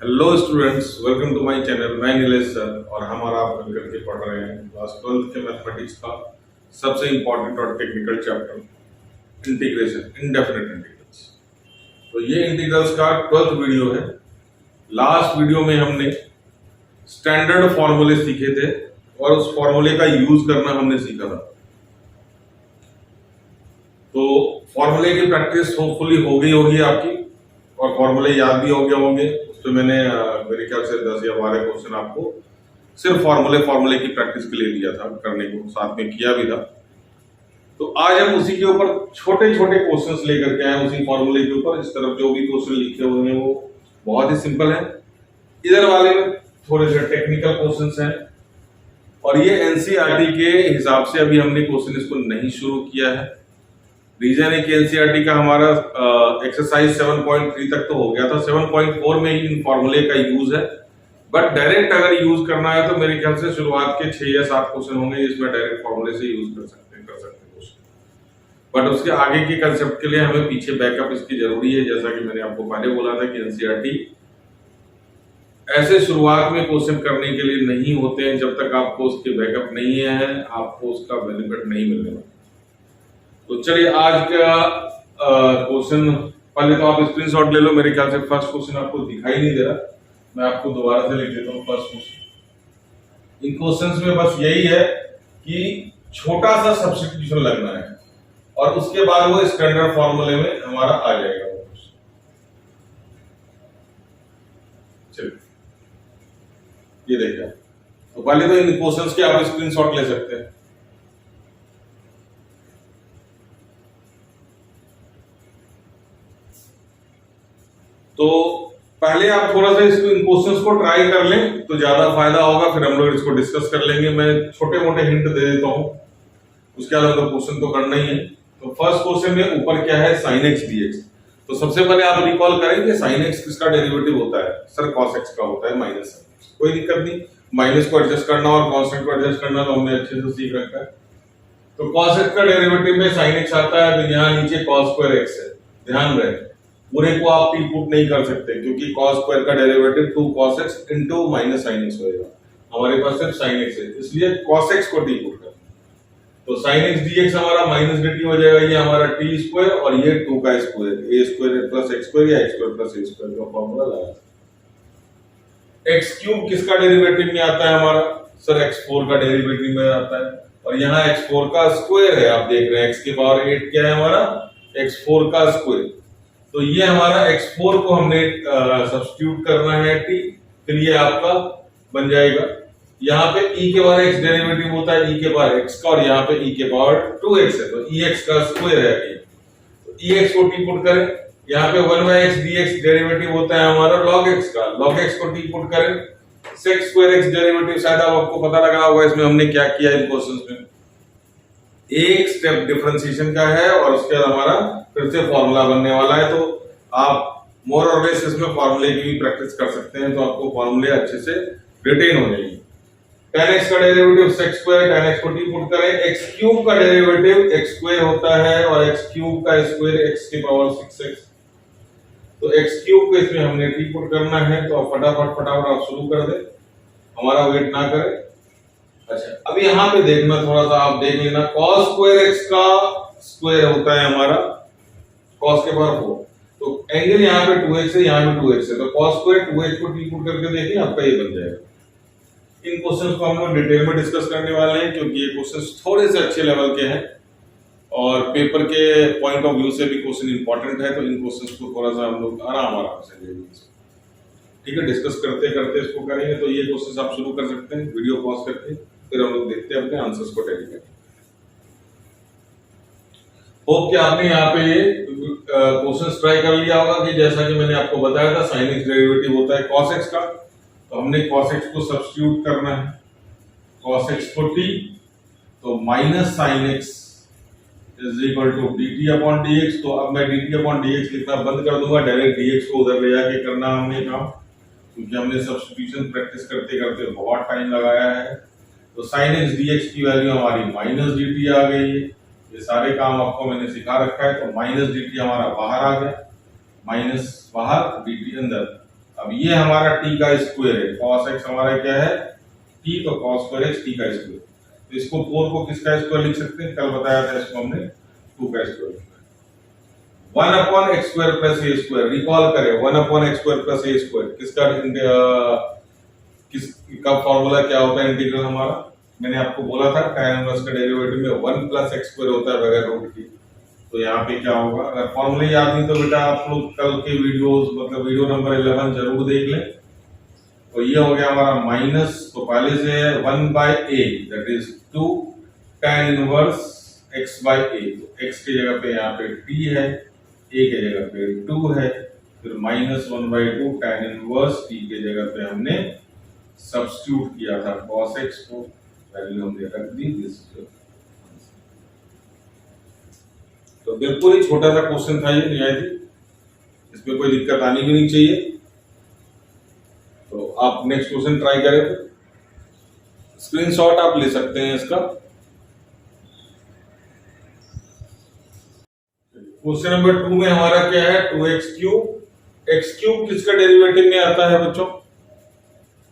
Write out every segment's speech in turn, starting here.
Hello students, welcome to my channel. मैं Nilesh sir और हमारा आप मिलकर के पढ़ रहे हैं क्लास 12th के मैथमेटिक्स का सबसे इंपॉर्टेंट और technical chapter integration, indefinite integrals. तो ये इंटीग्रल्स का 12th वीडियो है। लास्ट वीडियो में हमने स्टैंडर्ड फॉर्मूले सीखे थे और उस फॉर्मूले का यूज करना हमने सीखा था। तो फॉर्मूले की प्रैक्टिस होपफुली हो गई होगी आपकी और फॉर्मूले याद भी हो गए होंगे। तो मैंने मेरे ख्याल से 10 या 12 क्वेश्चन आपको सिर्फ फॉर्मूले की प्रैक्टिस के लिए दिया था, करने को साथ में किया भी था। तो आज हम उसी के ऊपर छोटे छोटे क्वेश्चंस लेकर के आए, उसी फॉर्मूले के ऊपर। इस तरफ जो भी क्वेश्चन लिखे हुए हैं वो बहुत ही सिंपल है, इधर वाले में थोड़े से टेक्निकल क्वेश्चंस हैं। और ये एनसीईआरटी के हिसाब से अभी हमने क्वेश्चन इसको नहीं शुरू किया है। रीजन है कि एनसीईआरटी का हमारा एक्सरसाइज 7.3 तक तो हो गया था, 7.4 में ही इन फॉर्मूले का यूज है। बट डायरेक्ट अगर यूज करना है तो मेरे ख्याल से शुरुआत के 6 या 7 क्वेश्चन होंगे जिसमें डायरेक्ट फॉर्मूले से यूज कर सकते हैं क्वेश्चन। बट उसके आगे के कंसेप्ट के लिए हमें पीछे बैकअप इसकी जरूरी है। जैसा कि मैंने आपको पहले बोला था कि एनसीईआरटी ऐसे शुरुआत में क्वेश्चन करने के लिए नहीं होते हैं जब तक आपको उसके बैकअप नहीं है, आपको उसका बेनिफिट नहीं मिलने वाला। तो चलिए आज का क्वेश्चन, पहले तो आप स्क्रीनशॉट ले लो। मेरे ख्याल से फर्स्ट क्वेश्चन आपको दिखाई नहीं दे रहा, मैं आपको दोबारा से लिख देता हूँ फर्स्ट क्वेश्चन। इन क्वेश्चंस में बस यही है कि छोटा सा सब्स्टिट्यूशन लगना है और उसके बाद वो स्टैंडर्ड फॉर्मूले में हमारा आ जाएगा वो क्वेश्चन। चलिए ये देखिए, तो पहले तो इन क्वेश्चंस के आप स्क्रीनशॉट ले सकते हैं। तो पहले आप थोड़ा सा इसको इन क्वेश्चंस को ट्राई कर लें तो ज्यादा फायदा होगा, फिर हम लोग इसको डिस्कस कर लेंगे। मैं छोटे मोटे हिंट दे देता हूं, उसके अलावा तो क्वेश्चन तो करना ही है। तो फर्स्ट क्वेश्चन में ऊपर क्या है, sin x dx। तो सबसे पहले आप रिकॉल करेंगे sin x किसका डेरिवेटिव होता है, सर cos x का होता है माइनस sin x। कोई दिक्कत नहीं, माइनस को एडजस्ट करना और कांस्टेंट को एडजस्ट करना तो हमने अच्छे से सीख रखा है। तो cos x का डेरिवेटिव में sin x आता है तो यहाँ नीचे cos स्क्वायर x है। ध्यान रहे पूरे को आप टी पुट नहीं कर सकते क्योंकि cos स्क्वायर का derivative 2 cos x into minus sin x होएगा। हमारे पास सिर्फ sin x है, इसलिए cos x को टी पुट कर। तो sin x dx हमारा माइनस dt हो जाएगा, ये हमारा t स्क्वायर और ये 2 का square, a square plus x square या x square plus a square का फॉर्मूला लगा। x क्यूब किसका डेरिवेटिव में आता है हमारा, सर x4 का डेरिवेटिव में आता है। और यहाँ x4 का स्क्वायर है, आप देख रहे हैं x की पावर 8 क्या है हमारा, x4 का स्क्वायर। तो ये हमारा x4 को हमने सब्स्टिट्यूट करना है t, फिर ये आपका बन जाएगा। यहाँ पे e के पावर x डेरिवेटिव होता है e के पावर x का और यहाँ पे e के पावर 2x है, तो ex का स्क्वायर है ये। तो ex को t पुट करें, यहाँ पे 1/x dx डेरिवेटिव होता है हमारा log x का, log x को t पुट करें। sec स्क्वायर x डेरिवेटिव शायद आपको पता लगा होगा इसमें हमने क्या किया इन क्वेश्चंस में। एक स्टेप डिफरेंशिएशन का है और उसके बाद हमारा फिर से फॉर्मूला बनने वाला है। तो आप मोर और लेस इसमें फॉर्मूले की भी प्रैक्टिस कर सकते हैं, तो आपको फॉर्मूले अच्छे से रिटेन हो जाएंगे। tan x का derivative sec square, tan x को t पुट करें। x क्यूब का डेरिवेटिव x स्क्वायर होता है और x क्यूब का स्क्वायर x की पावर 6x। तो x क्यूब को इसमें हमने t पुट करना है, तो फटाफट आप शुरू कर दें, हमारा वेट ना करें। अच्छा, अब यहाँ पे देखना, थोड़ा सा आप देख लेना, cos स्क्वायर x का स्क्वायर होता है हमारा cos के पावर 4। तो एंगल यहाँ पे 2x है, यहाँ पे 2x है, तो cos स्क्वायर 2x को t पुट करके देखिए आपका ये बन जाएगा। इन क्वेश्चंस को हम लोग डिटेल में डिस्कस करने वाले हैं क्योंकि ये क्वेश्चंस थोड़े से अच्छे लेवल के हैं और पेपर के पॉइंट ऑफ व्यू से भी क्वेश्चन इंपॉर्टेंट है। तो इन क्वेश्चंस को थोड़ा सा हम लोग आराम से लेंगे, ठीक है। डिस्कस करते करते इसको करेंगे। तो ये क्वेश्चंस आप शुरू कर सकते हैं वीडियो पॉज करके, फिर हम लोग देखते हैं अपने आंसर्स को टैली करके। होप कि आपने यहाँ पे क्वेश्चंस ट्राई कर लिया होगा कि जैसा कि मैंने आपको बताया था sin x डेरिवेटिव होता है cos x का, तो हमने cos x को सब्स्टिट्यूट करना है, cos x को t, तो minus sin x is equal to dt upon dx। तो अब मैं dt अपॉन dx लिखना बंद कर दूंगा, डायरेक्ट dx को उधर ले जाके करना हमने काम, क्योंकि हमने सब्स्टिट्यूशन प्रैक्टिस करते करते बहुत टाइम लगाया है। तो sin x dx की वैल्यू हमारी माइनस dt आ गई है। ये सारे काम आपको मैंने सिखा रखा है। तो माइनस dt हमारा बाहर आ गया, माइनस बाहर dt अंदर। अब ये हमारा टी का स्क्वायर है, cos x हमारा क्या है टी, तो cos स्क्वायर x टी का स्क्वायर। तो इसको 4 को किसका स्क्वायर लिख सकते हैं, कल बताया था इसको हमने 2 का square. 1 upon x square plus a square, recall करें 1 upon x square plus a square किसका फॉर्मूला क्या होता है इंटीग्रल हमारा, मैंने आपको बोला था tan इनवर्स का डेरिवेटिव में 1 प्लस एक्स स्क्वायर होता है बगैर रूट के। तो यहाँ पे क्या होगा, अगर फॉर्मूले याद नहीं तो बेटा आप लोग कल के वीडियोस मतलब वीडियो नंबर 11 जरूर देख लें। तो ये हो गया हमारा माइनस, तो पहले से है 1/a that is 2 tan inverse x/a, तो x की जगह पे यहाँ पे t है, a की जगह पे 2 है, फिर माइनस 1/2 tan इनवर्स t की जगह पे हमने सब्स्टिट्यूट किया था cos x को, वैल्यू हमने रख दी दिस। तो बिल्कुल ही छोटा सा क्वेश्चन था ये निहायती, इसमें कोई दिक्कत आनी भी नहीं चाहिए। तो आप नेक्स्ट क्वेश्चन ट्राई करें, स्क्रीनशॉट आप ले सकते हैं इसका। क्वेश्चन नंबर 2 में हमारा क्या है 2x क्यूब। x क्यूब किसका डेरिवेटिव में आता है बच्चों,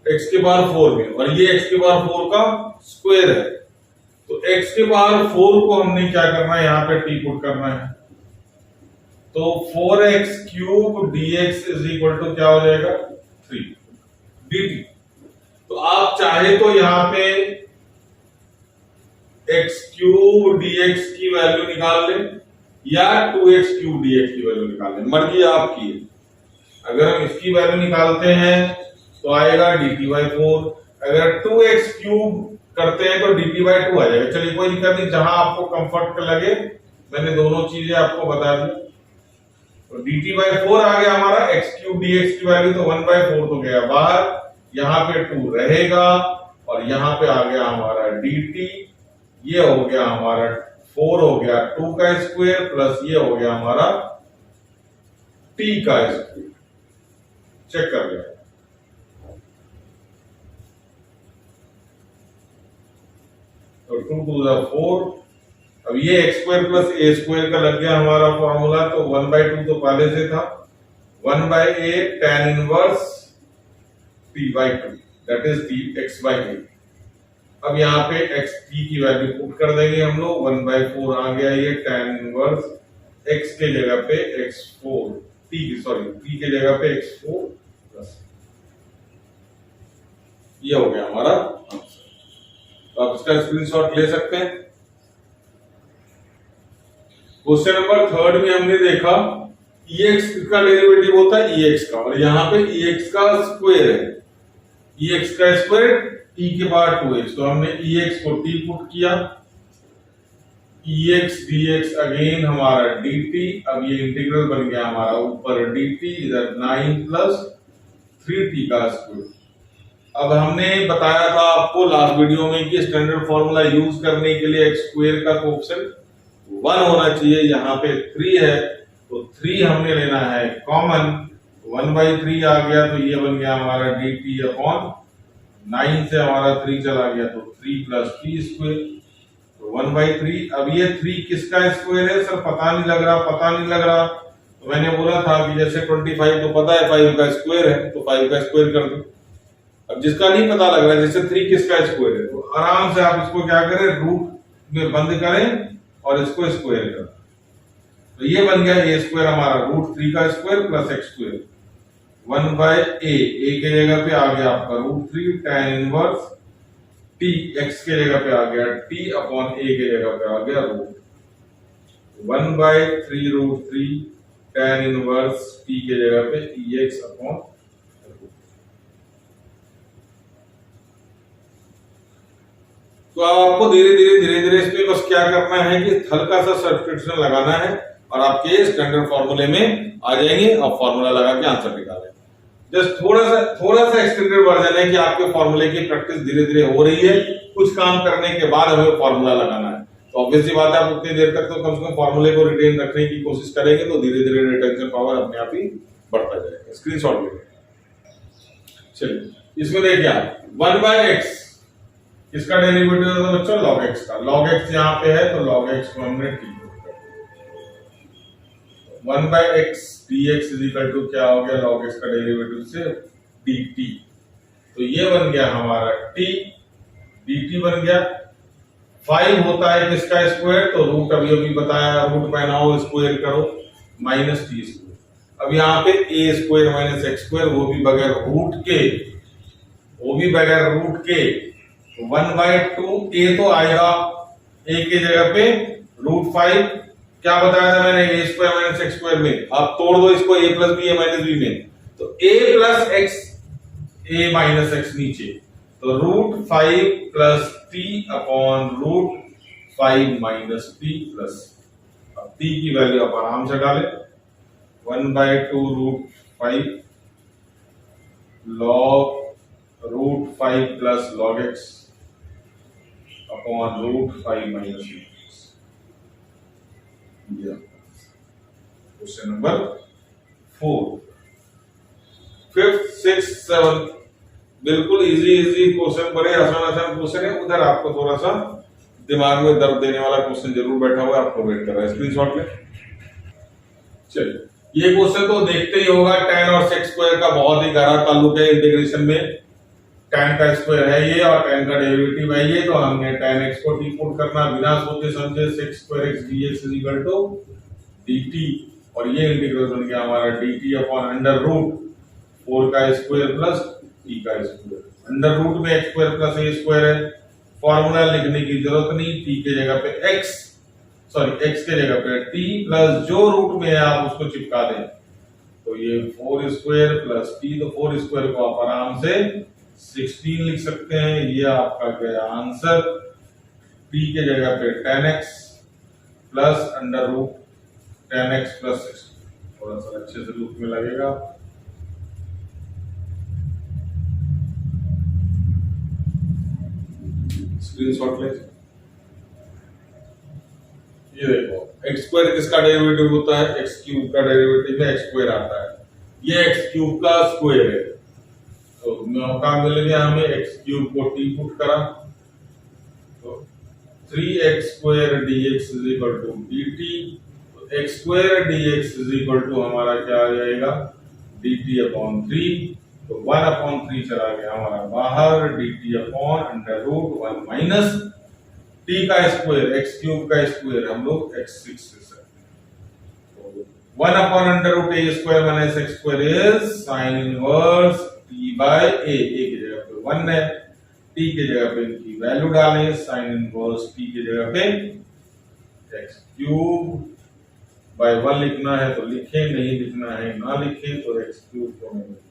x के पावर 4 में, और ये x के पावर 4 का स्क्वायर है। तो x के पावर 4 को हमने क्या करना है, यहाँ पे t पुट करना है। तो 4x cube dx is equal to क्या हो जाएगा 3 dt। तो आप चाहे तो यहाँ पे x क्यूब dx की वैल्यू निकाल लें या 2x क्यूब dx की वैल्यू निकाल लें, मर्जी आपकी है। अगर हम इसकी वैल्यू निकालते हैं तो आएगा dt/4, अगर 2x क्यूब करते हैं तो dt/2 आ जाएगा। चलिए कोई दिक्कत नहीं, जहां आपको कंफर्ट लगे, मैंने दोनों चीजें आपको बता दी। तो dt/4 आ गया हमारा, x क्यूब dx की वैल्यू तो 1/4 तो गया बाहर, यहाँ पे 2 रहेगा, और यहाँ पे आ गया हमारा dt, ये हो गया हमारा 4 हो गया 2 का स्क्वायर प्लस ये हो गया हमारा t का स्क्वायर। चेक कर लिया, तो 2 to the 4। अब ये x square plus a square का लग गया हमारा फॉर्मूला, तो 1/2 तो पहले से था, 1/a tan inverse t/2 that is dx/a। अब यहाँ पे x t की वैल्यू पुट कर देंगे हम लोग, 1/4 आ गया ये tan इनवर्स x के जगह पे x4 t की जगह पे x4 प्लस ये हो गया हमारा आंसर। तो आप इसका स्क्रीनशॉट ले सकते हैं। क्वेश्चन नंबर 3 में हमने देखा ex का डेरिवेटिव होता है ex का, और यहाँ पे ex का स्क्वायर है, ex का स्क्वायर t के पावर 2x, तो हमने ex को t पुट किया, ex dx अगेन हमारा dt। अब ये इंटीग्रल बन गया हमारा ऊपर dt, इधर 9 प्लस 3t का स्क्वायर। अब हमने बताया था आपको लास्ट वीडियो में कि स्टैंडर्ड फॉर्मूला यूज करने के लिए x स्क्वायर का कोएफिशिएंट 1 होना चाहिए, यहाँ पे 3 है, तो 3 हमने लेना है कॉमन, 1/3 आ गया, तो ये बन गया हमारा dt अपॉन 9 से हमारा 3 चला गया, तो 3 प्लस t स्क्वायर, तो 1/3। अब ये 3 किसका स्क्वायर है सर, पता नहीं लग रहा। तो मैंने बोला था कि जैसे 25 तो पता है 5 का स्क्वायर है, तो 5 का स्क्वायर कर दो। अब जिसका नहीं पता लग रहा है, जैसे 3 किसका स्क्वायर है, तो आराम से आप इसको क्या करें, रूट में बंद करें और इसको स्क्वायर करें। तो ये बन गया a स्क्वायर हमारा √3 का square plus x square 1/a, a के जगह पे आ गया आपका √3 tan इनवर्स t, x के जगह पे आ गया t अपॉन a के जगह पे आ गया रूट 1/3√3 tan इनवर्स t के जगह पे ex अपॉन। तो आपको धीरे धीरे इसमें बस क्या करना है कि हल्का सा सब्स्टिट्यूशन लगाना है और आपके स्टैंडर्ड फॉर्मूले में आ जाएंगे, और फॉर्मूला लगा के आंसर निकालें। जस्ट थोड़ा सा एक्सटेंडेड वर्जन है कि आपके फॉर्मूले की प्रैक्टिस धीरे धीरे हो रही है, कुछ काम करने के बाद हमें फॉर्मूला लगाना है। तो ऑब्वियस सी बात है, आप उतनी देर तक तो कम से कम फॉर्मूले को रिटेन रखने की कोशिश करेंगे, तो धीरे धीरे रिटेंशन पावर अपने आप ही बढ़ता जाएगा। स्क्रीनशॉट ले, चलिए इसमें देखिए आप 1/x इसका डेरिवेटिव है बच्चों log x का, log x यहाँ पे है तो log x को हमने t 1/x dx is equal to क्या हो गया, log x का डेरिवेटिव से dt। तो ये बन गया हमारा t, dt बन गया। 5 होता है किसका स्क्वायर, तो रूट अभी अभी बताया, रूट बनाओ स्क्वायर करो माइनस टी स्क्वायर। अब यहाँ पे ए स्क्वायर माइनस एक्स स्क्वायर, वो भी बगैर रूट के, वो भी बगैर रूट के। 1/2 ए तो आएगा, ए की जगह पे √5, क्या बताया था मैंने, ए स्क्वायर माइनस एक्स स्क्वायर में। आप तोड़ दो इसको, ए प्लस बी ए माइनस बी में, तो ए प्लस एक्स, ए माइनस एक्स नीचे, तो √5 plus T upon √5 minus T plus, अब टी की वैल्यू आप आराम से डालें, 1/2 √5 log √5 plus log x upon √5 minus T. Question number 4। 5th 6th 7th बिल्कुल इजी क्वेश्चन, बड़े आसान क्वेश्चन है। उधर आपको थोड़ा सा दिमाग में दर्द देने वाला क्वेश्चन जरूर बैठा हुआ है, आपको वेट कर रहा है, स्क्रीनशॉट ले। चलिए ये क्वेश्चन तो देखते ही होगा, tan और sec स्क्वायर का बहुत ही गहरा ताल्लुक है इंटीग्रेशन में। tan का स्क्वायर है ये और tan का डेरिवेटिव है ये, तो हमने tan x को पुट करना बिना सोचे समझे, sec square x dx is equal to dt, और ये इंटीग्रल बन गया हमारा dt अपॉन अंडर रूट 4 का स्क्वायर प्लस t का स्क्वायर। अंडर रूट में x square plus a square है, फॉर्मूला लिखने की जरूरत नहीं, t के जगह पे x के जगह पे t प्लस जो रूट में है आप उसको चिपका दें, तो ये 4 स्क्वायर प्लस t, तो 4 स्क्वायर को आप आराम से 16 लिख सकते हैं। ये आपका गया आंसर, t के जगह पे tan x plus under root tan x plus 16। थोड़ा सा अच्छे से लूप में लगेगा, स्क्रीनशॉट ले। ये देखो x स्क्वायर किसका डेरिवेटिव होता है, x क्यूब का डेरिवेटिव में x स्क्वायर आता है, ये x क्यूब का स्क्वायर है, तो मौका मिल गया हमें x क्यूब को t पुट करा, तो 3x square dx is equal to dt, तो x square dx is equal to हमारा क्या आ जाएगा, dt अपॉन 3, तो 1/3 चला गया हमारा बाहर, dt upon under root 1 minus t का स्क्वायर, x क्यूब का स्क्वायर हम लोग x6 ले सकते हैं, तो 1/√a square minus x square is sine inverse t by a, a की जगह पे 1 है, t की जगह पे इनकी वैल्यू डालें, साइन इनवर्स t की जगह पे x क्यूब बाय 1 लिखना है तो लिखें, नहीं लिखना है ना लिखें, तो x क्यूब को नहीं लिखें।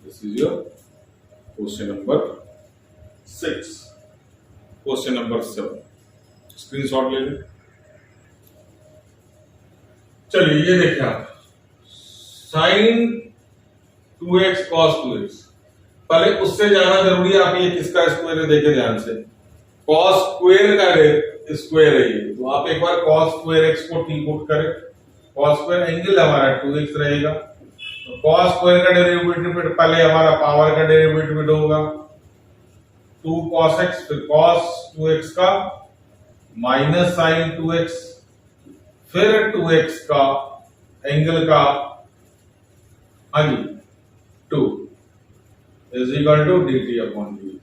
This is your question number 6। Question number 7 screenshot ले लें। चलिए ये देखिए आप, साइन 2x cos 2x, पहले उससे जाना जरूरी है, आप ये किसका स्क्वायर है देखे ध्यान से, cos स्क्वायर का स्क्वायर है ये, तो आप एक बार cos स्क्वायर x को t पुट करें, cos स्क्वायर एंगल हमारा 2x रहेगा, तो cos स्क्वायर का डेरिवेटिव पहले हमारा पावर का डेरिवेटिव होगा 2 cos x, फिर cos 2x का माइनस साइन 2x, फिर 2x का एंगल का हाँ जी 2 is equal to dt upon dx,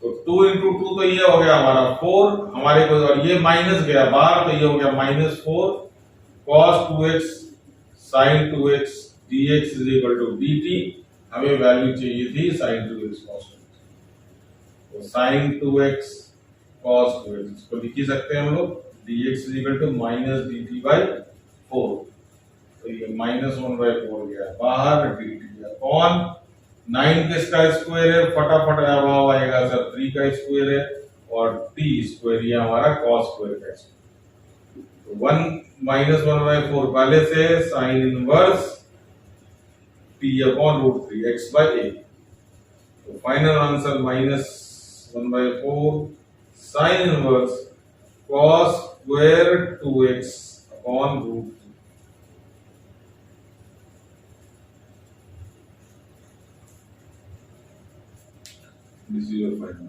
तो 2 इंटू 2 तो ये हो गया हमारा 4 हमारे को, और ये माइनस गया बाहर, तो ये हो गया -4 cos 2x sin 2x dx is equal to dt, हमें वैल्यू चाहिए थी sin 2x cos 2x, तो sin 2x cos 2x इसको लिख ही सकते हैं हम लोग, dx is equal to minus dt by 4, तो ये -1/4 गया बाहर, dt अपॉन 9 किसका स्क्वायर है, फटाफट जवाब आएगा सर 3 का स्क्वायर है, और t स्क्वायर ये हमारा cos स्क्वायर का स्क्वायर, तो 1 -1/4 पहले से, sine inverse t upon √3 x by a, तो final answer -1/4 sine inverse cos square 2x upon √3। This is your final.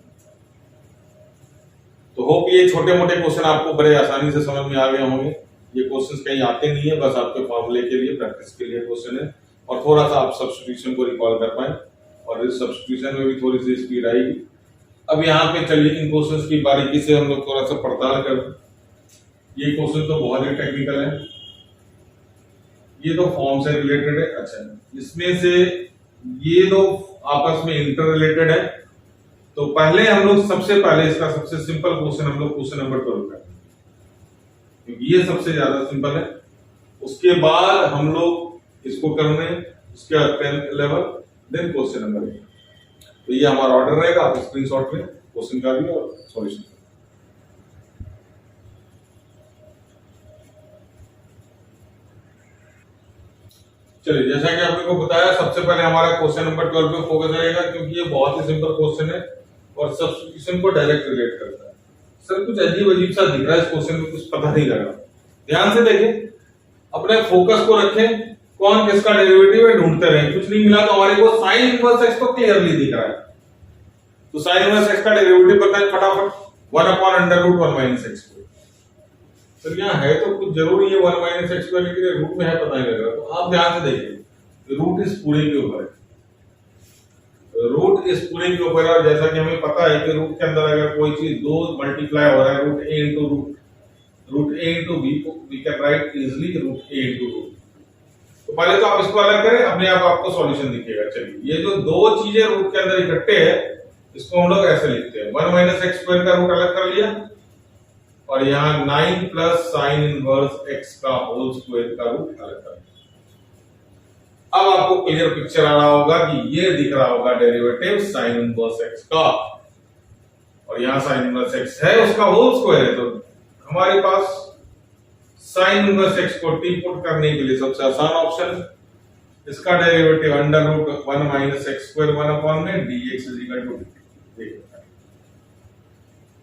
तो होप ये छोटे मोटे क्वेश्चन आपको बड़े आसानी से समझ में आ गए होंगे। ये क्वेश्चंस कहीं आते नहीं है, बस आपके फॉर्मूले के लिए, प्रैक्टिस के लिए क्वेश्चन है, और थोड़ा सा आप सब्स्टिट्यूशन को रिकॉल कर पाए, और इस सब्स्टिट्यूशन में भी थोड़ी सी स्पीड आएगी। अब यहाँ पे चलिए इन क्वेश्चंस की बारीकी से हम लोग थोड़ा सा पड़ताल कर। ये क्वेश्चन तो बहुत ही टेक्निकल है, ये तो फॉर्म से रिलेटेड है। अच्छा, इसमें से ये दो आपस में इंटर रिलेटेड है, तो पहले हम लोग सबसे पहले इसका सबसे सिंपल क्वेश्चन हम लोग क्वेश्चन नंबर 12 करेंगे, क्योंकि ये सबसे ज्यादा सिंपल है। उसके बाद हम लोग इसको करने, उसके बाद 10, 11, देन क्वेश्चन नंबर 8। तो ये हमारा ऑर्डर रहेगा, आप स्क्रीनशॉट में क्वेश्चन का भी और सॉल्यूशन। चलिए, जैसा कि आपने को बताया, सबसे पहले हमारा क्वेश्चन नंबर 12 पे फोकस रहेगा, क्योंकि ये बहुत ही सिंपल क्वेश्चन है और सब्स्टिट्यूशन को डायरेक्ट रिलेट करता है। सर कुछ अजीब अजीब सा दिख रहा है इस क्वेश्चन में, कुछ पता नहीं लग रहा। ध्यान से देखें, अपने फोकस को रखें, कौन किसका डेरिवेटिव है ढूंढते रहें। कुछ नहीं मिला तो हमारे को साइन इनवर्स एक्स तो क्लियरली दिख रहा है, तो साइन इनवर्स एक्स का डेरिवेटिव पता है फटाफट, 1/√1 - x²। सर यहाँ है तो कुछ जरूरी है 1 - x², लेकिन रूट में है पता नहीं लग रहा। तो आप ध्यान से देखिए, रूट इस पूरे के ऊपर है, रूट इस पूरे के ऊपर है, और जैसा कि हमें पता है कि रूट के अंदर अगर कोई चीज 2 मल्टीप्लाई हो रहा है, root a into root a into b, we can write easily root a into root. तो पहले तो आप इसको अलग करें, अपने आप आपको सॉल्यूशन दिखेगा। चलिए, ये जो दो चीजें रूट के अंदर इकट्ठे है, इसको हम लोग ऐसे लिखते हैं, 1 - x² का रूट अलग कर लिया, और यहाँ 9 प्लस साइन इनवर्स x का होल स्क्वायर का रूट अलग कर लिया। अब आपको क्लियर पिक्चर आ रहा होगा कि ये दिख रहा होगा डेरिवेटिव साइन इनवर्स x का, और यहाँ साइन इनवर्स x है, उसका होल स्क्वायर है। तो हमारे पास साइन इनवर्स x को टी पुट करने के लिए सबसे आसान ऑप्शन, इसका डेरिवेटिव √1 - x², 1 में dx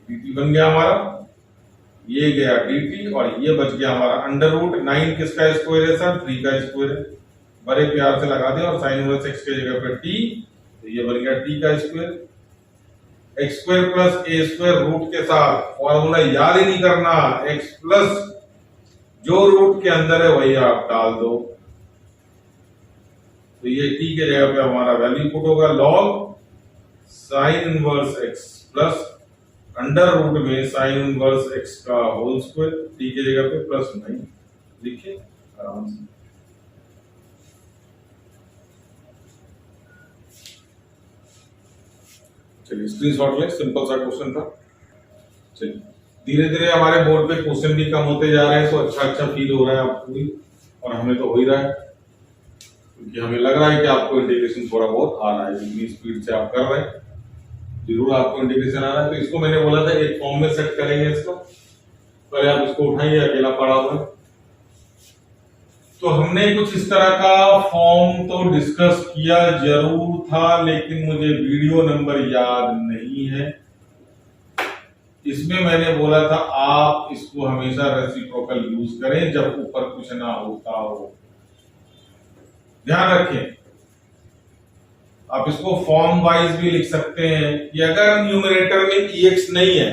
dt बन गया हमारा, ये गया dt, और ये बच गया हमारा √9 किसका स्क्वायर है सर, 3 का स्क्वायर है। बड़े प्यार से लगा दिया, और साइन इनवर्स x की जगह पे t, तो ये बन गया t का स्क्वायर। x² + a² रूट के साथ फॉर्मूला याद ही नहीं करना, x प्लस जो रूट के अंदर है वही आप डाल दो, तो ये t के जगह पे हमारा वैल्यू पुट होगा, log sine inverse x plus √, में साइन इनवर्स x का होल स्क्वायर, t के जगह पे +9 लिखिए आराम से। चलिए स्क्रीनशॉट ले, सिंपल सा क्वेश्चन था। चलिए, धीरे धीरे हमारे बोर्ड पे क्वेश्चन भी कम होते जा रहे हैं, तो अच्छा फील हो रहा है आपको भी, और हमें तो हो ही रहा है, क्योंकि हमें लग रहा है कि आपको इंटीग्रेशन थोड़ा बहुत आ रहा है, जितनी स्पीड से आप कर रहे हैं जरूर आपको इंटीग्रेशन आ रहा है। तो इसको मैंने बोला था एक फॉर्म में सेट करेंगे इसको, पहले आप इसको उठाइए, अकेला पड़ा हुआ है। तो हमने कुछ इस तरह का फॉर्म तो डिस्कस किया जरूर था, लेकिन मुझे वीडियो नंबर याद नहीं है। इसमें मैंने बोला था आप इसको हमेशा रेसिप्रोकल यूज करें जब ऊपर कुछ ना होता हो। ध्यान रखें, आप इसको फॉर्म वाइज भी लिख सकते हैं कि अगर न्यूमरेटर में EX नहीं है,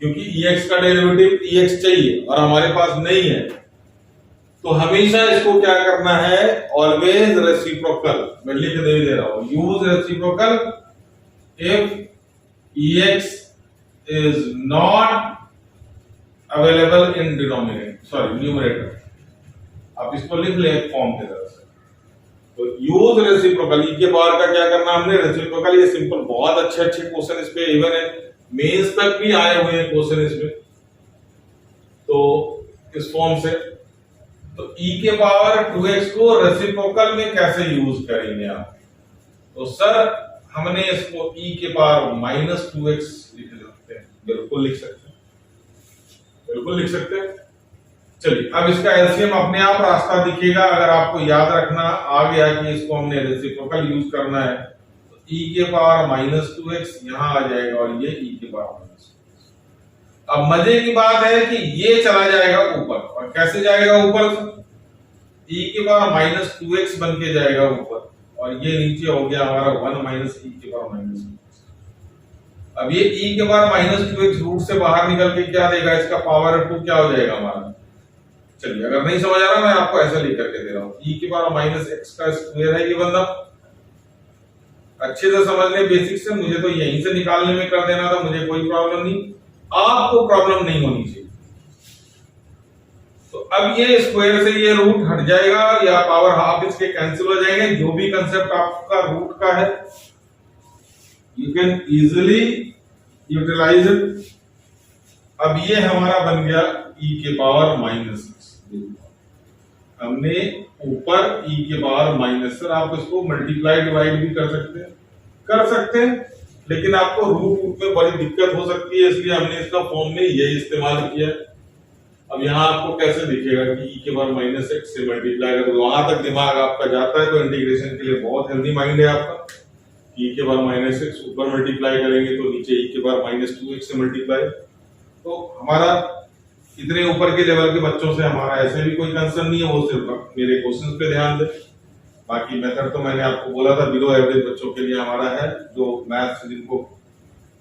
क्योंकि EX का डेरिवेटिव EX चाहिए और हमारे पास नहीं है, तो हमेशा इसको क्या करना है, ऑलवेज रेसिप्रोकल, मैं लिख दे रहा हूं, use reciprocal if EX is not available in numerator. आप इसको लिख ले फॉर्म की तरह से। तो यूज रेसिप्रोकल, ई के पावर का क्या करना हमने, रेसिप्रोकल। ये सिंपल, बहुत अच्छे क्वेश्चन इस पे इवन है, मेंस तक भी आए हुए हैं क्वेश्चन इसमें, तो इस फॉर्म से। तो e के पावर 2x को रेसिप्रोकल में कैसे यूज करेंगे आप, तो सर हमने इसको e के पावर -2x लिख सकते हैं, बिल्कुल लिख सकते हैं, बिल्कुल लिख सकते हैं। चलिए, अब इसका एलसीएम अपने आप रास्ता दिखेगा, अगर आपको याद रखना आ गया कि इसको हमने रेसिप्रोकल यूज करना है, तो e के पावर -2x यहां आ जाएगा, और ये e के पावर -2x। अब मजे की बात है कि ये चला जाएगा ऊपर, और कैसे जाएगा ऊपर, e के पावर -2x बन के जाएगा ऊपर, और ये नीचे हो गया हमारा 1 - e के पावर -2x। अब ये e के पावर -2x रूट से बाहर निकल के क्या देगा, इसका पावर 2 क्या हो जाएगा हमारा। चलिए अगर नहीं समझ आ रहा मैं आपको ऐसा लिख करके दे रहा हूं, e के पावर -x का स्क्वायर है ये बंदा। अच्छे से समझ ले बेसिक से, मुझे तो यहीं से निकालने में कर देना था, मुझे कोई प्रॉब्लम नहीं, आपको प्रॉब्लम नहीं होनी चाहिए। तो अब ये स्क्वायर से ये रूट हट जाएगा या पावर हाफ इसके कैंसिल हो जाएंगे। जो भी कंसेप्ट आपका रूट का है you can easily utilise it. अब ये हमारा बन गया e के पावर -6। हमने ऊपर e के पावर माइनस, सर आप इसको मल्टीप्लाई डिवाइड भी कर सकते हैं, लेकिन आपको रूट में बड़ी दिक्कत हो सकती है, इसलिए हमने इसका फॉर्म में यही इस्तेमाल किया है। अब यहाँ आपको कैसे दिखेगा कि e के पावर -6 से मल्टीप्लाई करो, वहां तक दिमाग आपका जाता है तो इंटीग्रेशन के लिए बहुत हेल्दी माइंड है आपका। e के पावर -6 ऊपर मल्टीप्लाई करेंगे तो नीचे e के पावर -2x से मल्टीप्लाई। तो हमारा इतने ऊपर के लेवल के बच्चों से हमारा ऐसे भी कोई कंसर्न नहीं है, वो सिर्फ मेरे क्वेश्चंस पे ध्यान दे। बाकी मेथड तो मैंने आपको बोला था बिलो एवरेज बच्चों के लिए हमारा है, जो मैथ्स जिनको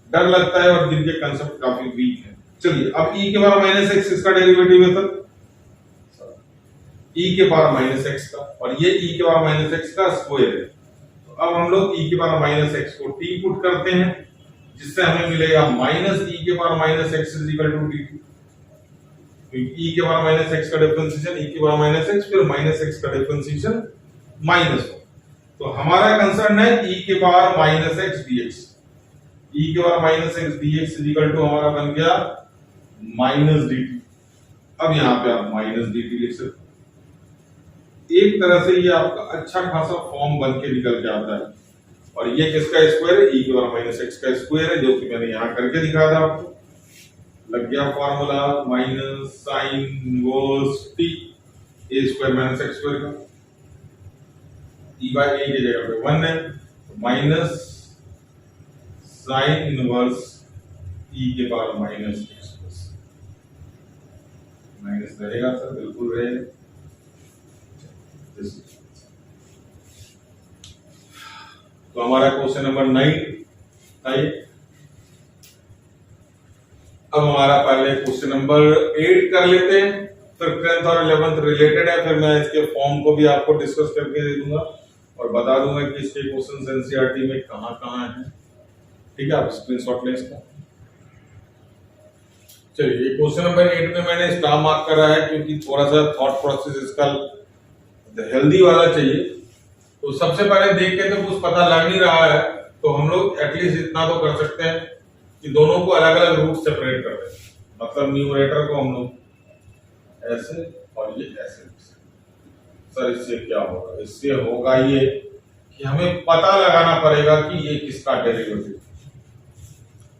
डर लगता है और जिनके कंसेप्ट काफी वीक है। चलिए अब e के पावर -6 इसका डेरिवेटिव है सर, e के पावर -x का, और ये e के पावर -x का स्क्वायर है। तो अब हम लोग e के पावर -x को t पुट करते हैं, जिससे हमें मिलेगा -e के पावर -x =t2। e के पावर -x का डिफरेंशिएशन e के पावर -x फिर -x का डिफरेंशिएशन -1। तो हमारा कंसर्न है e के पावर -x dx। e के पावर -x dx हमारा बन गया -dt। अब यहाँ पे आप -dt लिख सकते हो। एक तरह से ये आपका अच्छा खासा फॉर्म बन के निकल के आता है। और ये किसका स्क्वायर है, e के पावर -x का स्क्वायर है, जो कि मैंने यहाँ करके दिखा था आपको। लग गया formula -sin inverse t a square -x square का, e बाय a की जगह पे 1 है, माइनस sin इनवर्स e के पावर -x माइनस रहेगा सर, बिल्कुल रहेगा। तो हमारा क्वेश्चन नंबर 9 आइए। अब हमारा पहले क्वेश्चन नंबर 8 कर लेते हैं, फिर 10th और 11th रिलेटेड है, फिर मैं इसके फॉर्म को भी आपको डिस्कस करके दे दूंगा और बता दूंगा कि इसके क्वेश्चंस एनसीईआरटी में कहां हैं। ठीक है, आप स्क्रीनशॉट लें इसका। चलिए क्वेश्चन नंबर 8 में मैंने स्टार मार्क करा है क्योंकि थोड़ा सा थॉट प्रोसेस इसका हेल्दी वाला चाहिए। तो सबसे पहले देख के तो कुछ पता लग नहीं रहा है, तो हम लोग एटलीस्ट इतना तो कर सकते हैं कि दोनों को अलग अलग रूट सेपरेट कर दें। मतलब न्यूमरेटर को हम लोग ऐसे और ये ऐसे। सर इससे क्या होगा, इससे होगा ये कि हमें पता लगाना पड़ेगा कि ये किसका डेरिवेटिव,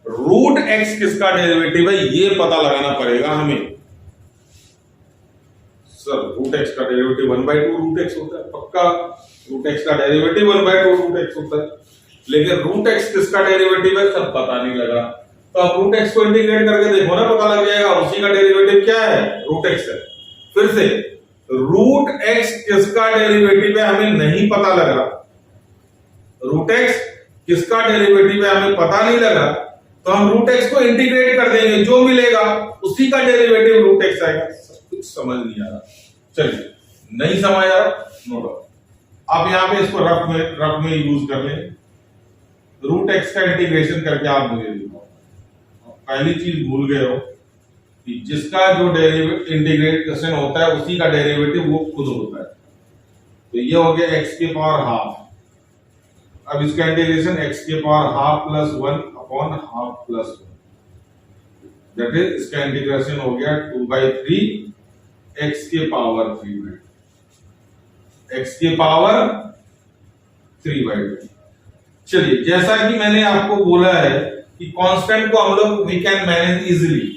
रूट एक्स किसका डेरिवेटिव है ये पता लगाना पड़ेगा हमें। सर रूट एक्स का डेरिवेटिव 1/2 रूट एक्स होता है, पक्का रूट एक्स का डेरिवेटिव 1/2 रूट एक्स होता है, लेकिन रूट एक्स किसका डेरिवेटिव है सब पता नहीं लगा। तो आप रूट एक्स को इंटीग्रेट करके देखो ना, पता लग जाएगा उसी का डेरिवेटिव क्या है, रूट एक्स है। फिर से रूट एक्स किसका डेरिवेटिव है हमें नहीं पता लग रहा, रूट एक्स किसका डेरिवेटिव है हमें पता नहीं लगा, तो हम रूट एक्स को इंटीग्रेट कर देंगे, जो मिलेगा उसी का डेरिवेटिव रूट एक्स आएगा। सब कुछ समझ नहीं आ रहा, चलिए नहीं समझ आ रहा नो डाउट, आप यहाँ पे इसको रफ में यूज कर लें। रूट एक्स का इंटीग्रेशन करके आप मुझे दिखाओ। पहली चीज भूल गए हो कि जिसका जो डेरिवेटिव इंटीग्रेशन होता है उसी का डेरिवेटिव वो खुद होता है। तो ये हो गया एक्स के पावर हाफ। अब इसका इंटीग्रेशन एक्स के power half plus 1 upon half plus 1, that is इसका इंटीग्रेशन हो गया 2/3 एक्स के पावर 3/2, एक्स के पावर 3/2। चलिए जैसा कि मैंने आपको बोला है कि कांस्टेंट को हम लोग वी कैन मैनेज इजीली।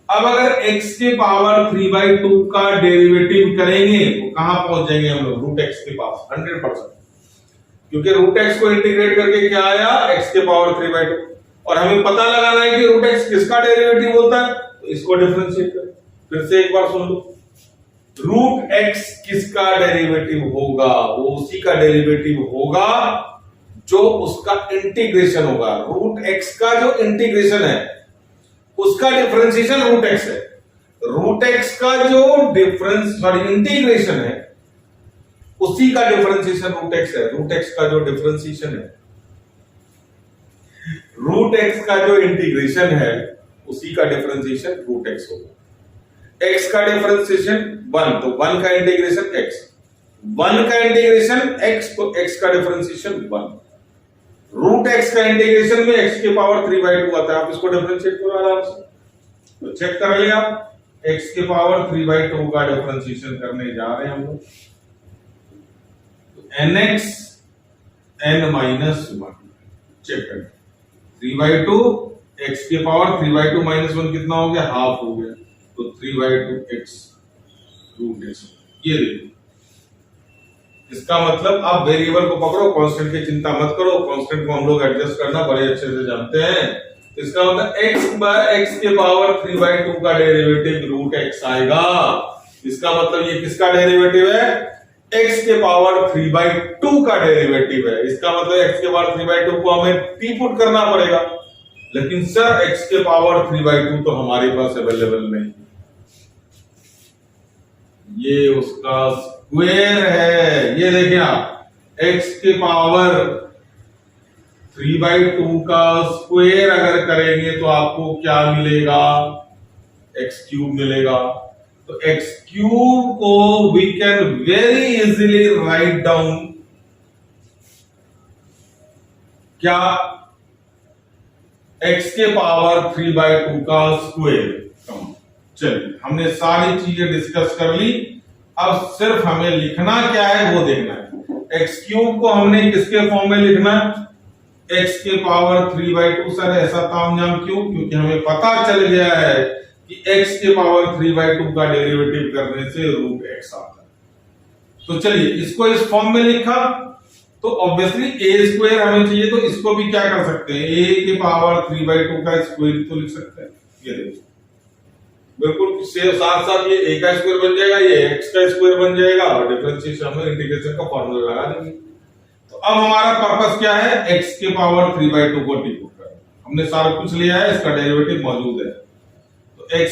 अब अगर x के पावर 3/2 का डेरिवेटिव करेंगे तो कहां पहुंच जाएंगे हम लोग, रूट x के पास 100%, क्योंकि रूट x को इंटीग्रेट करके क्या आया x के पावर 3/2, और हमें पता लगाना है कि रूट x किसका डेरिवेटिव होता है, तो इसको डिफरेंशिएट करें। फिर से एक बार सुन लो, रूट x किसका डेरिवेटिव होगा, वो उसी का डेरिवेटिव होगा जो उसका इंटीग्रेशन होगा, रूट एक्स का जो इंटीग्रेशन है उसका डिफरेंशिएशन रूट एक्स है। रूट एक्स का जो इंटीग्रेशन है उसी का डिफरेंशिएशन रूट एक्स है। रूट एक्स का जो डिफरेंशिएशन है, रूट एक्स का जो इंटीग्रेशन है उसी का डिफरेंशिएशन रूट एक्स होगा। एक्स का डिफरेंशिएशन 1, तो 1 का इंटीग्रेशन एक्स, 1 का इंटीग्रेशन एक्स, तो एक्स का डिफरेंशिएशन 1। रूट एक्स का इंटीग्रेशन में एक्स के पावर 3/2 आता है। आप इसको डिफरेंशिएट करो आराम से, तो चेक कर लिया, एक्स के पावर 3/2 का डिफरेंशिएशन करने जा रहे हैं हम लोग। nx n-1 चेक करें, 3/2 x के पावर 3/2 - 1 कितना हो गया, हाफ हो गया, तो 3/2 x रूट x। ये देखो, इसका मतलब आप वेरिएबल को पकड़ो, कांस्टेंट की चिंता मत करो, कांस्टेंट को हम लोग एडजस्ट करना बड़े अच्छे से जानते हैं। इसका मतलब x के पावर 3/2 का डेरिवेटिव रूट x आएगा। इसका मतलब ये किसका डेरिवेटिव है, x के पावर 3/2 का डेरिवेटिव है। इसका मतलब x के पावर 3/2 को हमें t पुट करना पड़ेगा, लेकिन सर x के पावर 3/2 तो हमारे पास अवेलेबल नहीं, ये उसका स्क्वायर है। ये देखिए आप, x के पावर 3/2 का स्क्वायर अगर करेंगे तो आपको क्या मिलेगा, x³ मिलेगा। तो x³ को we can very easily write down, क्या, x के पावर 3/2 का स्क्वायर। चलिए, हमने सारी चीजें डिस्कस कर ली, अब सिर्फ हमें लिखना क्या है वो देखना है। x³ को हमने किसके फॉर्म में लिखना है, x के पावर 3/2। सर ऐसा तामझाम क्यों, क्योंकि हमें पता चल गया है कि x के पावर 3/2 का डेरिवेटिव करने से रूट x आता है। तो चलिए, इसको इस फॉर्म में लिखा, तो ऑब्वियसली a² हमें चाहिए, तो इसको भी क्या कर सकते हैं, a के पावर 3/2 का स्क्वायर तो लिख सकते हैं। ये देखो, बिल्कुल साथ साथ ये a का स्क्वायर बन जाएगा, ये x का स्क्वायर बन जाएगा, और डिफरेंशिएशन में इंटीग्रेशन का फार्मूला लगा देंगे। तो अब हमारा पर्पस क्या है, x के पावर 3/2 को टी पुट करना। हमने सारा कुछ लिया है, इसका डेरिवेटिव मौजूद है, तो x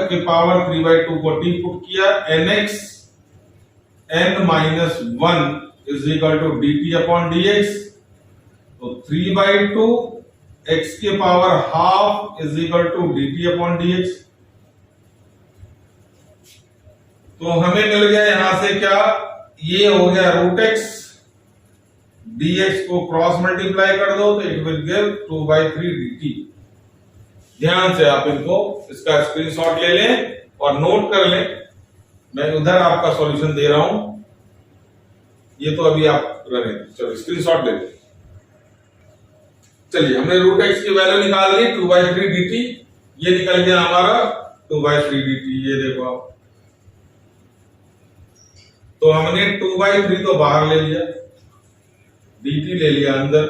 के पावर 3/2 को टी पुट किया, nx n-1 is equal to dt/dx। तो 3/2 x के power half is equal to dt/dx। तो हमें मिल गया यहां से क्या, ये हो गया रूट x, dx को क्रॉस मल्टीप्लाई कर दो तो इट विल गिव 2/3 dt। ध्यान से आप इनको, इसका स्क्रीनशॉट ले लें और नोट कर लें, मैं उधर आपका सॉल्यूशन दे रहा हूं, ये तो अभी आप रहे, चलो स्क्रीनशॉट ले लें। चलिए, हमने रूट x की वैल्यू निकाल ली 2/3 dt, ये निकल गया हमारा 2/3 dt। ये देखो आप, तो हमने 2/3 तो बाहर ले लिया, dt ले लिया अंदर,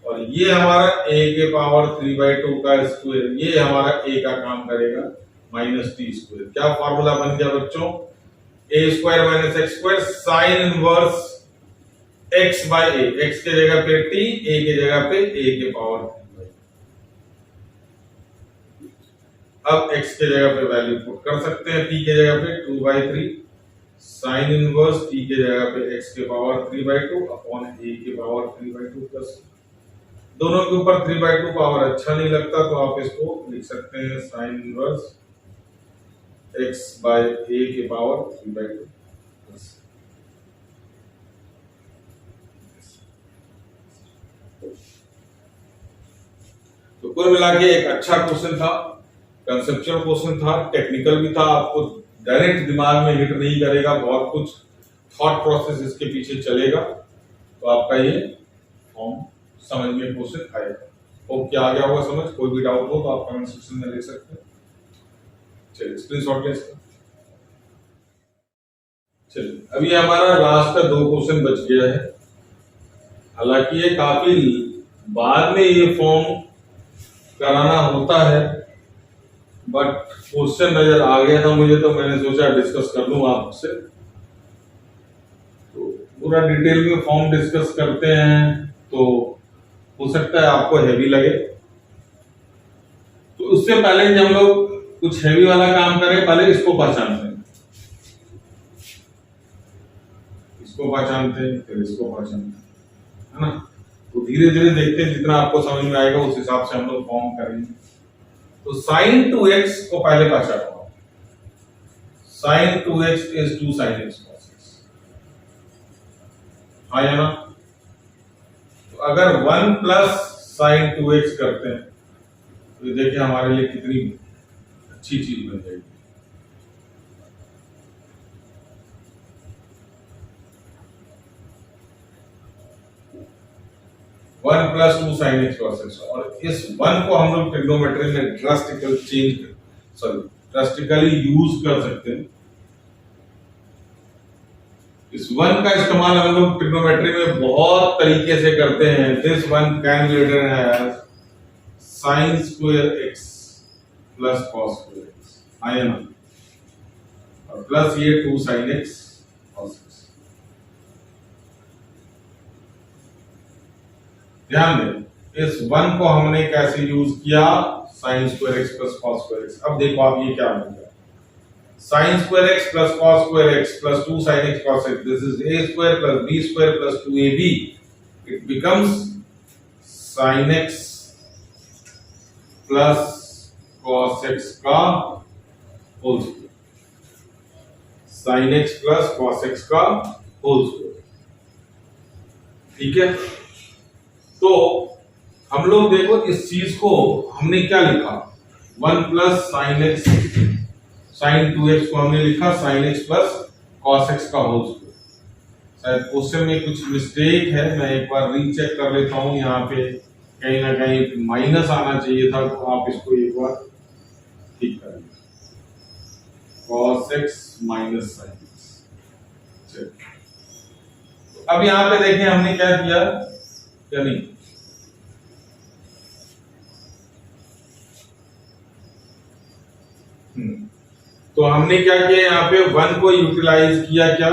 और ये हमारा a के पावर 3/2 का स्क्वायर, ये हमारा a का काम करेगा -t²। क्या फार्मूला बन गया बच्चों, a² - x² sine inverse x/a, x के जगह पे t, a के जगह पे a के पावर 3/2। अब x के जगह पे वैल्यू पुट कर सकते हैं, t के जगह पे 2/3 साइन इनवर्स t के जगह पे x के पावर 3/2 अपॉन a के पावर 3/2 प्लस, दोनों के ऊपर 3/2 पावर अच्छा नहीं लगता, तो आप इसको लिख सकते हैं साइन इनवर्स x/a के पावर 3/2 प्लस। तो कुल मिला के एक अच्छा क्वेश्चन था, कंसेप्चुअल क्वेश्चन था, टेक्निकल भी था, आपको डायरेक्ट दिमाग में हिट नहीं करेगा, बहुत कुछ थॉट प्रोसेस इसके पीछे चलेगा, तो आपका ये फॉर्म समझ में क्वेश्चन आएगा। तो क्या आ गया होगा समझ, कोई भी डाउट हो तो आप कमेंट सेक्शन में लिख सकते हैं। चलिए, स्क्रीनशॉट ले इसका। चलिए, अभी हमारा लास्ट का 2 क्वेश्चन बच गया है, हालांकि ये काफी बाद में ये फॉर्म कराना होता है, बट क्वेश्चन नजर आ गया था मुझे, तो मैंने सोचा डिस्कस कर लूं आपसे। तो पूरा डिटेल में फॉर्म डिस्कस करते हैं तो हो सकता है आपको हैवी लगे, तो उससे पहले जब हम लोग कुछ हैवी वाला काम करें, पहले इसको पहचानते हैं, इसको पहचानते हैं, फिर इसको पहचानते हैं, है ना। तो धीरे धीरे देखते हैं, जितना आपको समझ में आएगा उस हिसाब से हम लोग फॉर्म करेंगे। तो sin 2x को पहले पहचानो, sin 2x is 2 sin x cos x, हाँ या ना। तो अगर 1 प्लस sin 2x करते हैं तो देखिए हमारे लिए कितनी अच्छी चीज बन जाएगी। One plus 2 sin x cos x, और इस 1 को हम लोग ट्रिग्नोमेट्री में ड्रास्टिकली यूज कर सकते हैं। इस 1 का इस्तेमाल हम लोग ट्रिग्नोमेट्री में बहुत तरीके से करते हैं। This 1 can be written as sin square x plus cos square x, है ना, और प्लस ये 2 sin x cos x। ध्यान दें, इस 1 को हमने कैसे यूज किया, sin square x plus cos square x। अब देखो आप ये क्या बन गया, sin square x plus cos square x plus 2 sin x cos x, this is a square plus b square plus 2ab, it becomes sin x plus cos x का whole square, sin x plus cos x का whole square, ठीक है। तो हम लोग देखो इस चीज को हमने क्या लिखा, 1 plus sin x, sin 2x को हमने लिखा sin x plus cos x का होल स्क्वायर। शायद क्वेश्चन में कुछ मिस्टेक है, मैं एक बार रीचेक कर लेता हूं, यहाँ पे कहीं ना कहीं माइनस आना चाहिए था, तो आप इसको एक बार ठीक कर लीजिए, cos x minus sin x। तो अब यहाँ पे देखें हमने क्या किया, क्या नहीं, तो हमने क्या किया, यहाँ पे 1 को यूटिलाइज किया, क्या,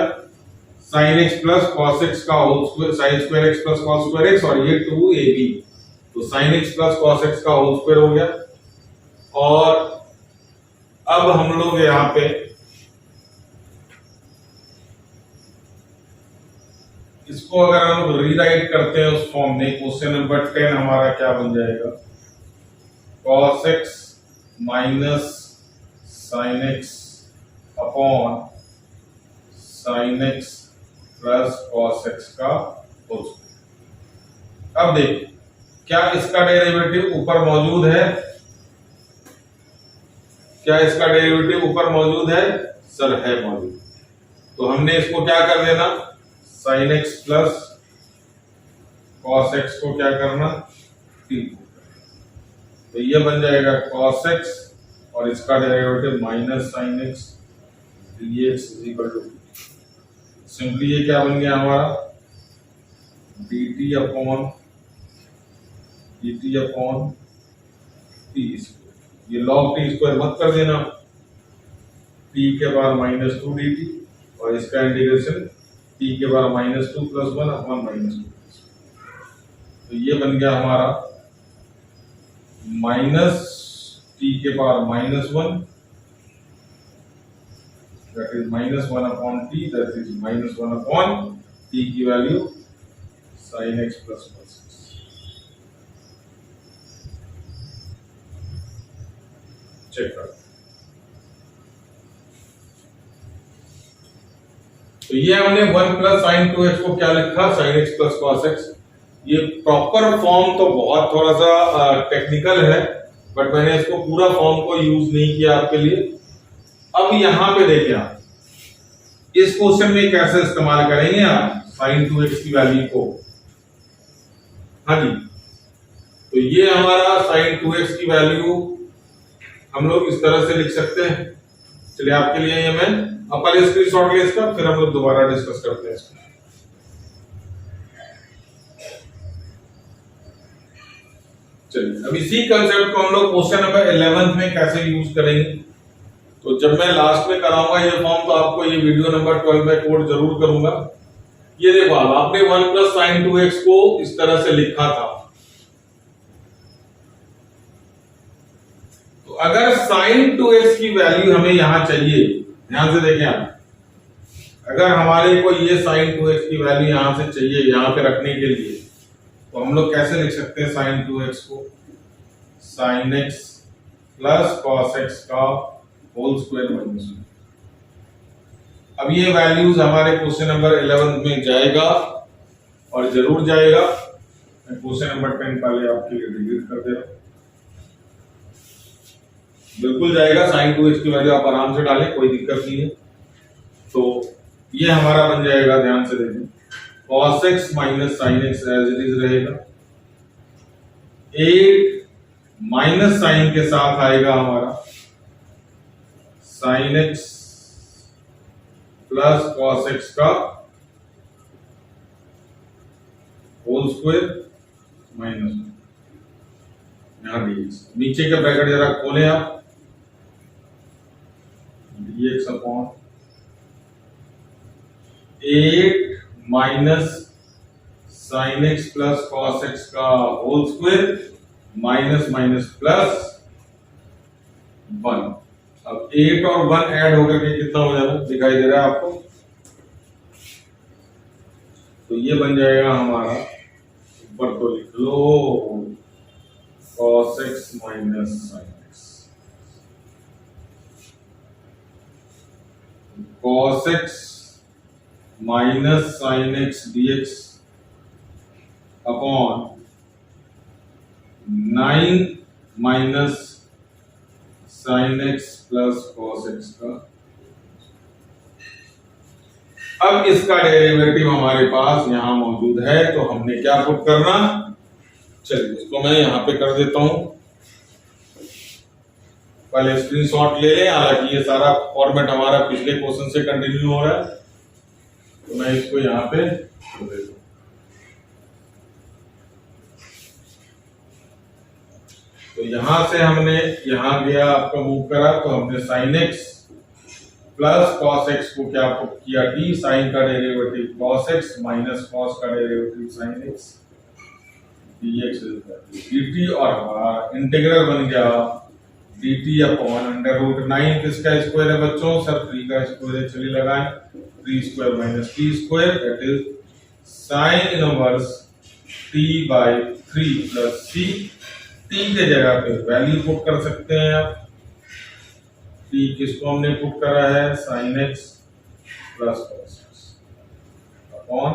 sin x plus cos x का whole square, sin square x plus cos square x, और ये 2ab, तो sin x plus cos x का होल स्क्वायर हो गया। और अब हम लोग यहाँ पे इसको अगर हम लोग रीराइट करते हैं उस फॉर्म में, क्वेश्चन नंबर 10 हमारा क्या बन जाएगा, cos x minus sin x upon sin x plus cos x का होल स्क्वायर। अब देखिए क्या इसका डेरिवेटिव ऊपर मौजूद है, क्या इसका डेरिवेटिव ऊपर मौजूद है, सर है मौजूद। तो हमने इसको क्या कर देना, sin x plus cos x को क्या करना, t, तो ये बन जाएगा cos x और इसका derivative minus sin x dx is equal to, simply ये क्या बन गया हमारा, dt अपॉन टी स्क्वायर, ये log t स्क्वायर मत कर देना, t के पावर माइनस 2 dt, और इसका इंटीग्रेशन t के power minus 2 plus 1 upon minus 2, तो ये बन गया हमारा माइनस t के power minus 1, that is minus 1 upon t, that is minus 1 upon t की value sin x plus cos x। Check कर, तो ये हमने 1 प्लस sin 2x को क्या लिखा, sin x plus cos x। ये प्रॉपर फॉर्म तो बहुत थोड़ा सा टेक्निकल है, बट मैंने इसको पूरा फॉर्म को यूज नहीं किया आपके लिए। अब यहां पे देखिए आप इस क्वेश्चन में कैसे इस्तेमाल करेंगे आप sin 2x की वैल्यू को, हाँ जी, तो ये हमारा sin 2x की वैल्यू हम लोग इस तरह से लिख सकते हैं। चलिए आपके लिए ये मैं पहले स्क्रीनशॉट ले इसका, फिर हम लोग दोबारा डिस्कस करते हैं इसको। चलिए अब इसी कंसेप्ट को हम लोग क्वेश्चन नंबर 11 में कैसे यूज करेंगे, तो जब मैं लास्ट में कराऊंगा ये फॉर्म, तो आपको ये वीडियो नंबर 12 में कोड जरूर करूंगा, ये देखो अब आपने 1 प्लस साइन 2x को इस तरह से लिखा था, तो अगर साइन 2x की वैल्यू हमें यहां चाहिए, ध्यान से देखें आप, अगर हमारे को ये साइन 2x की वैल्यू यहां से चाहिए यहां पे रखने के लिए, तो हम लोग कैसे लिख सकते हैं साइन 2x को? Sine x plus cos x का होल स्क्वायर माइनस 1। अब ये वैल्यूज हमारे क्वेश्चन नंबर 11 में जाएगा और जरूर जाएगा। मैं क्वेश्चन नंबर 10 पहले आपके लिए डिलीट कर दे रहा हूं। बिल्कुल जाएगा, साइन 2x की वैल्यू आप आराम से डालें, कोई दिक्कत नहीं है। तो ये हमारा बन जाएगा, ध्यान से देखें, cos x minus sine x as it is रहेगा। 8 माइनस साइन के साथ आएगा हमारा sine x plus cos x का होल स्क्वायर माइनस 1। यहां dx, नीचे का ब्रैकेट जरा खोलें आप, dx अपॉन 8 minus sine x plus cos x का whole square minus minus plus 1। अब 8 और 1 ऐड होकर के कितना हो जाएगा, दिखाई दे रहा है आपको? तो ये बन जाएगा हमारा, ऊपर तो लिख लो cos x minus sine x, cos x minus sine x dx upon 9 minus sine x plus cos x का। अब इसका डेरिवेटिव हमारे पास यहां मौजूद है, तो हमने क्या पुट करना, चलिए इसको मैं यहां पे कर देता हूं। पहले स्क्रीनशॉट ले लें, हालांकि ये सारा फॉर्मेट हमारा पिछले क्वेश्चन से कंटिन्यू हो रहा है, तो मैं इसको यहां पे कर देता हूं। तो यहां से हमने यहां गया आपका मूव करा, तो हमने sine x plus cos x को क्या पुट किया, t साइन का derivative cos x minus cos का derivative sine x dx dt, और हमारा इंटीग्रल बन गया dt अपॉन अंडर रूट 9 किसका स्क्वायर है बच्चों, सब 3 का स्क्वायर है, चलिए लगाएं, 3 square minus t square that is sine inverse t by 3 plus c। t के जगह पे वैल्यू पुट कर सकते हैं आप, t किसको हमने पुट करा है, sine x plus cos x upon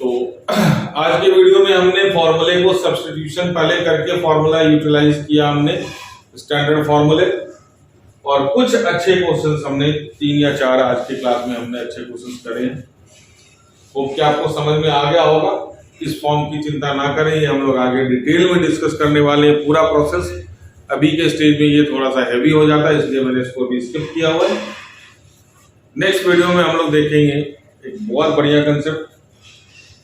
तो आज के वीडियो में हमने फॉर्मूले को सब्स्टिट्यूशन पहले करके फॉर्मूला यूटिलाइज किया हमने, स्टैंडर्ड फॉर्मूले, और कुछ अच्छे क्वेश्चंस हमने 3 या 4 आज की क्लास में हमने अच्छे क्वेश्चंस करे हैं। होप कि आपको समझ में आ गया होगा। इस फॉर्म की चिंता ना करें, ये हम लोग आगे डिटेल में डिस्कस करने वाले हैं पूरा प्रोसेस। अभी के स्टेज में ये थोड़ा सा हैवी हो जाता है, इसलिए मैंने इसको अभी स्किप किया हुआ है। नेक्स्ट वीडियो में हम लोग देखेंगे एक बहुत बढ़िया कंसेप्ट,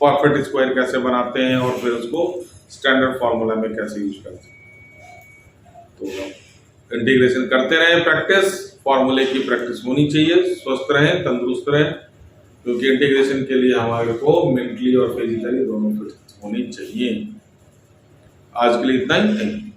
परफेक्ट स्क्वायर कैसे बनाते हैं और फिर उसको स्टैंडर्ड फॉर्मूला में कैसे यूज करते हैं। तो इंटीग्रेशन करते रहें, प्रैक्टिस, फॉर्मूले की प्रैक्टिस होनी चाहिए, स्वस्थ रहें, तंदुरुस्त रहें, क्योंकि इंटीग्रेशन के लिए हमारे को मेंटली और फिजिकली दोनों फिट होनी चाहिए। आज के लिए इतना ही, थैंक यू।